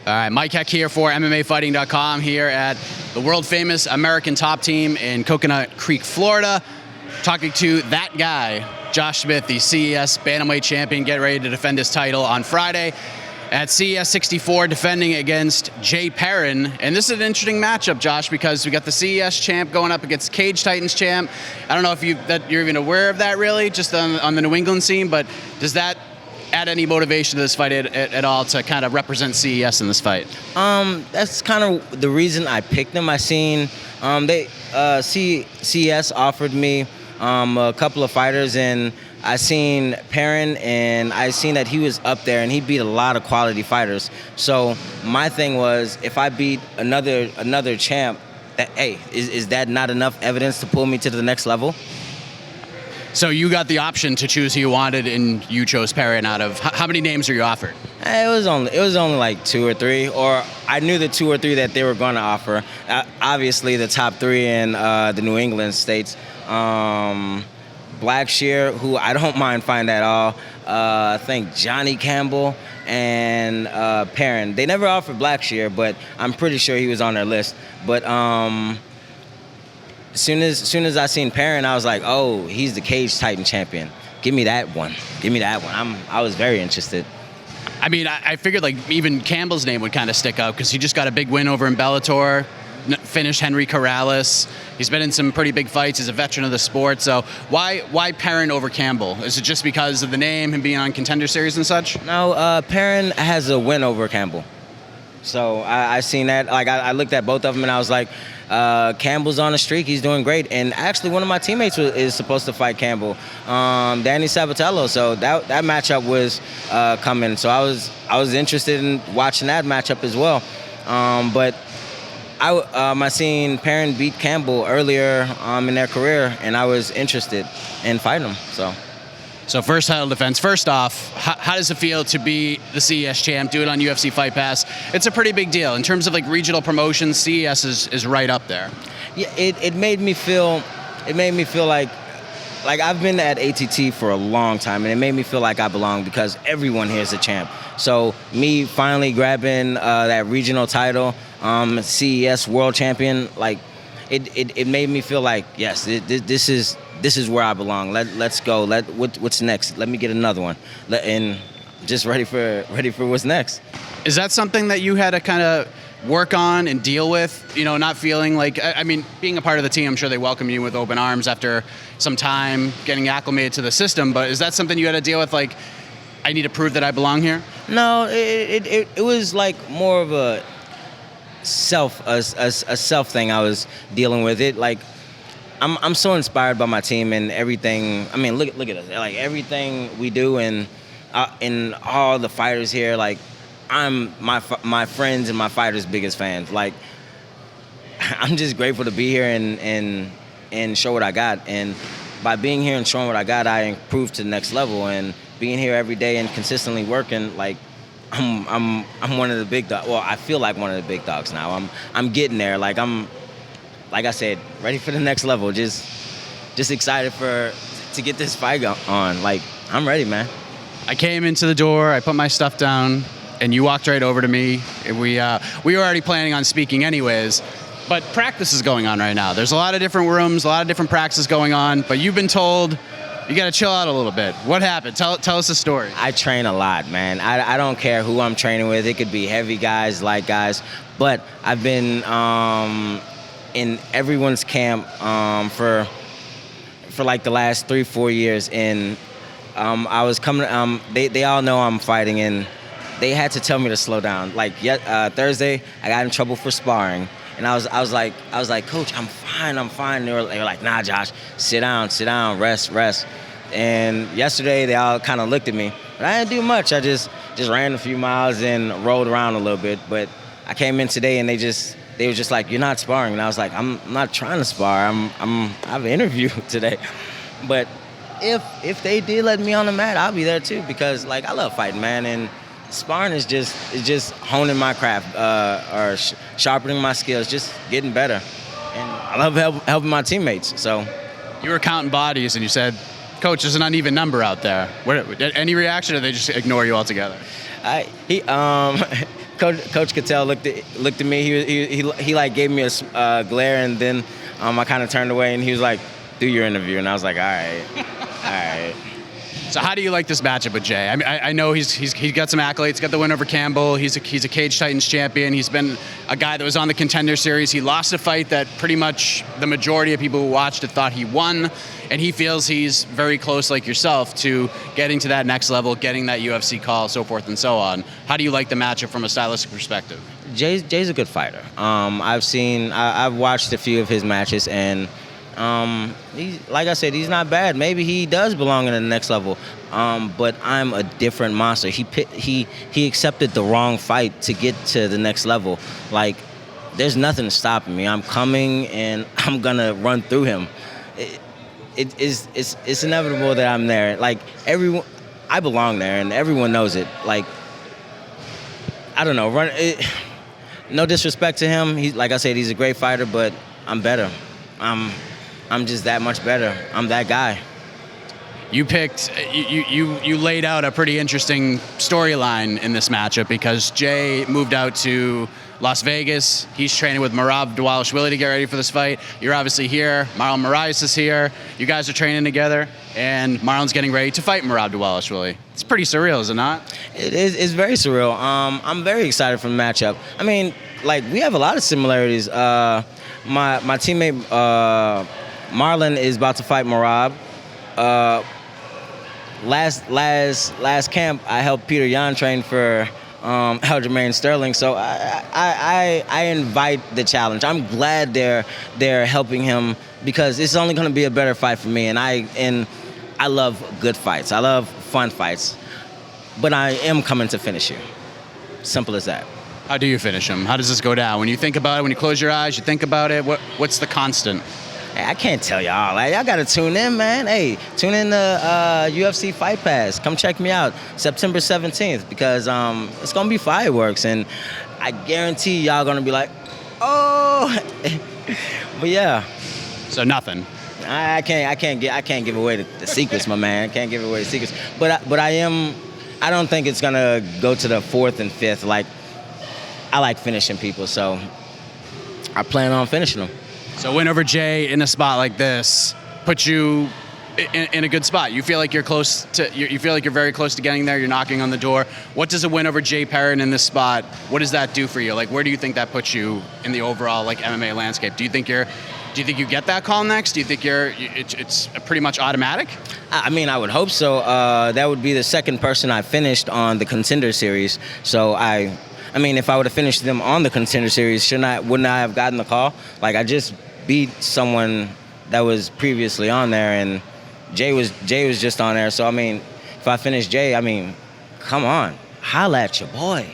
All right, Mike Heck here for MMAfighting.com here at the world-famous American Top Team in Coconut Creek, Florida. Talking to that guy, Josh Smith, the CES bantamweight champion, getting ready to defend his title on Friday at CES 64, defending against Jay Perrin. And this is an interesting matchup, Josh, because we got the CES champ going up against Cage Titans champ. I don't know if you're even aware of that, really, just on the New England scene, but does that add any motivation to this fight at all to kind of represent CES in this fight? That's kind of the reason I picked them. I seen CES offered me a couple of fighters, and I seen Perrin, and I seen that he was up there, and he beat a lot of quality fighters. So my thing was, if I beat another champ, is that not enough evidence to pull me to the next level? So you got the option to choose who you wanted, and you chose Perrin out of how many names are you offered? It was only like 2 or 3, or I knew the 2 or 3 that they were going to offer. Obviously, the top 3 in the New England states. Blackshear, who I don't mind fighting at all. I think Johnny Campbell and Perrin. They never offered Blackshear, but I'm pretty sure he was on their list. But as soon as I seen Perrin, I was like, oh, he's the Cage Titan champion. Give me that one. Give me that one. I was very interested. I mean, I figured like even Campbell's name would kind of stick out because he just got a big win over in Bellator, finished Henry Corrales. He's been in some pretty big fights. He's a veteran of the sport. So why Perrin over Campbell? Is it just because of the name, him being on Contender Series and such? No, Perrin has a win over Campbell. So I seen that. Like I looked at both of them and I was like, Campbell's on a streak. He's doing great. And actually, one of my teammates is supposed to fight Campbell, Danny Sabatello. So that matchup was coming. So I was interested in watching that matchup as well. But I seen Perrin beat Campbell earlier in their career, and I was interested in fighting him. So first title defense. First off, how does it feel to be the CES champ, do it on UFC Fight Pass? It's a pretty big deal. In terms of like regional promotions, CES is right up there. Yeah, it made me feel like I've been at ATT for a long time, and it made me feel like I belong because everyone here is a champ. So me finally grabbing that regional title, CES world champion, like it made me feel like, yes, this is where I belong. Let's go. What's next? Let me get another one. And just ready for what's next. Is that something that you had to kind of work on and deal with? You know, not feeling like, I mean, being a part of the team, I'm sure they welcome you with open arms after some time getting acclimated to the system. But is that something you had to deal with? Like, I need to prove that I belong here? No, it was like more of a self thing I was dealing with. It like I'm so inspired by my team and everything. I mean, look at us. Like everything we do and all the fighters here. Like I'm my friends and my fighters' biggest fans. Like I'm just grateful to be here and show what I got. And by being here and showing what I got, I improved to the next level. And being here every day and consistently working, like I'm one of the big dogs. Well, I feel like one of the big dogs now. I'm getting there. Like I said, ready for the next level. Just excited to get this fight on. Like I'm ready, man. I came into the door, I put my stuff down, and you walked right over to me. We were already planning on speaking anyways, but practice is going on right now. There's a lot of different rooms, a lot of different practices going on, but you've been told you got to chill out a little bit. What happened? Tell us the story. I train a lot, man. I don't care who I'm training with. It could be heavy guys, light guys, but I've been in everyone's camp for like the last 3-4 years, and I was coming. They all know I'm fighting, and they had to tell me to slow down. Like Thursday, I got in trouble for sparring, and I was like, Coach, I'm fine. They were like, nah, Josh, sit down, rest. And yesterday, they all kind of looked at me, but I didn't do much. I just ran a few miles and rolled around a little bit. But I came in today, and they were just like, you're not sparring. And I was like, I'm not trying to spar. I have an interview today. But if they did let me on the mat, I'll be there too, because like I love fighting, man. And sparring is just honing my craft or sharpening my skills, just getting better. And I love helping my teammates. So you were counting bodies, and you said, Coach, there's an uneven number out there. Any reaction, or they just ignore you altogether? Coach Cattell looked at me. He like gave me a glare, and then I kind of turned away, and he was like, "Do your interview," and I was like, "All right." So how do you like this matchup with Jay? I mean, I know he's got some accolades. Got the win over Campbell. He's a Cage Titans champion. He's been a guy that was on the Contender Series. He lost a fight that pretty much the majority of people who watched it thought he won, and he feels he's very close, like yourself, to getting to that next level, getting that UFC call, so forth and so on. How do you like the matchup from a stylistic perspective? Jay's a good fighter. I've watched a few of his matches, and like I said, he's not bad. Maybe he does belong in the next level. But I'm a different monster. He accepted the wrong fight to get to the next level. Like, there's nothing stopping me. I'm coming, and I'm gonna run through him. It's inevitable that I'm there. Like, I belong there, and everyone knows it. Like, I don't know. No disrespect to him. Like I said, he's a great fighter, but I'm better. I'm just that much better. I'm that guy. You laid out a pretty interesting storyline in this matchup because Jay moved out to Las Vegas. He's training with Merab Dvalishvili to get ready for this fight. You're obviously here. Marlon Moraes is here. You guys are training together, and Marlon's getting ready to fight Merab Dvalishvili. It's pretty surreal, is it not? It is. It's very surreal. I'm very excited for the matchup. I mean, like, we have a lot of similarities. My teammate Marlon is about to fight Merab. Last camp, I helped Peter Yan train for Aljamain Sterling, so I invite the challenge. I'm glad they're helping him because it's only going to be a better fight for me, and I love good fights. I love fun fights, but I am coming to finish you. Simple as that. How do you finish him? How does this go down? When you think about it, when you close your eyes, you think about it, what's the constant? Hey, I can't tell y'all. Like, y'all got to tune in, man. Hey, tune in to UFC Fight Pass. Come check me out September 17th because it's going to be fireworks, and I guarantee y'all going to be like, oh. But yeah. So nothing. I can't give away the secrets, my man. I can't give away the secrets. But I don't think it's going to go to the 4th and 5th. Like, I like finishing people, so I plan on finishing them. So win over Jay in a spot like this puts you in a good spot. You feel like you're close to. You feel like you're very close to getting there. You're knocking on the door. What does a win over Jay Perrin in this spot? What does that do for you? Like, where do you think that puts you in the overall like MMA landscape? Do you think you get that call next? Do you think it's pretty much automatic? I mean, I would hope so. That would be the second person I finished on the Contender Series. So I mean, if I would have finished them on the Contender Series, wouldn't I have gotten the call? Like, I just beat someone that was previously on there, and Jay was just on there. So I mean, if I finished Jay, I mean, come on, holla at your boy.